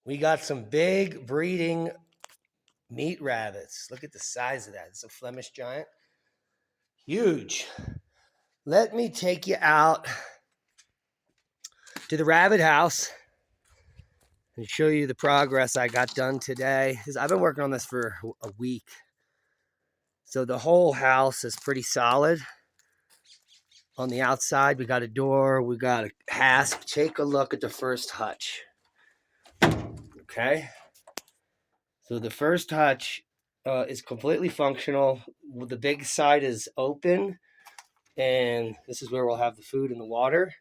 We got some big breeding meat rabbits. Look at the size of that. It's a Flemish giant. Huge. Let me take you out to the rabbit house and show you the progress I got done today. I've been working on this for a week. So the whole house is pretty solid. On the outside, we got a door, we got a hasp. Take a look at the first hutch. Okay. So the first hutch is completely functional. The big side is open, and this is where we'll have the food and the water.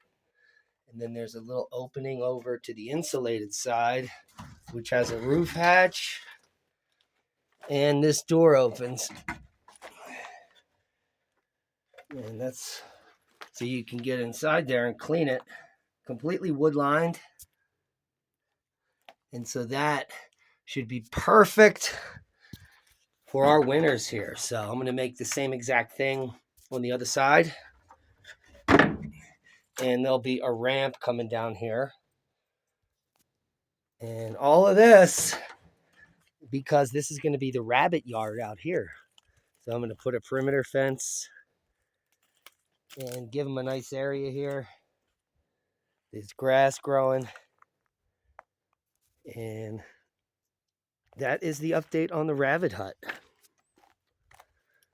And then there's a little opening over to the insulated side, which has a roof hatch. And this door opens. And that's so you can get inside there and clean it. Completely wood lined. And so that should be perfect for our winters here. So I'm going to make the same exact thing on the other side. And there'll be a ramp coming down here. And all of this, because this is going to be the rabbit yard out here. So I'm going to put a perimeter fence and give them a nice area here. There's grass growing. And that is the update on the rabbit hut.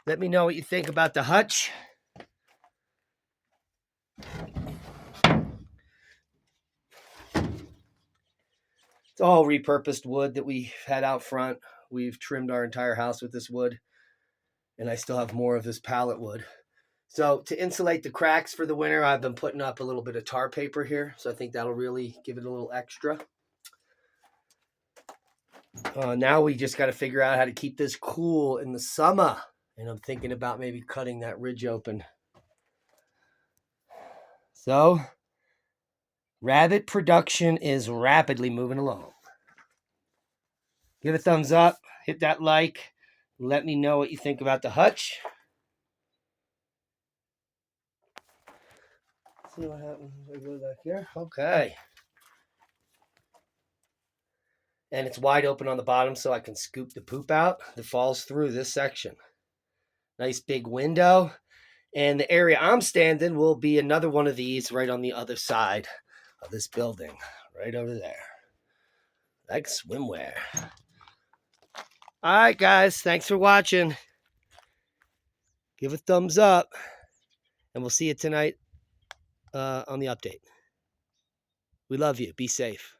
Let me know what you think about the hutch. It's all repurposed wood that we had out front. We've trimmed our entire house with this wood. And I still have more of this pallet wood. So to insulate the cracks for the winter, I've been putting up a little bit of tar paper here. So I think that'll really give it a little extra. Now we just got to figure out how to keep this cool in the summer. And I'm thinking about maybe cutting that ridge open. So rabbit production is rapidly moving along. Give a thumbs up, hit that like, let me know what you think about the hutch. See what happens if I go back here. Okay. And it's wide open on the bottom so I can scoop the poop out that falls through this section. Nice big window. And the area I'm standing will be another one of these right on the other side of this building. Right over there. Like swimwear. All right, guys. Thanks for watching. Give a thumbs up. And we'll see you tonight on the update. We love you. Be safe.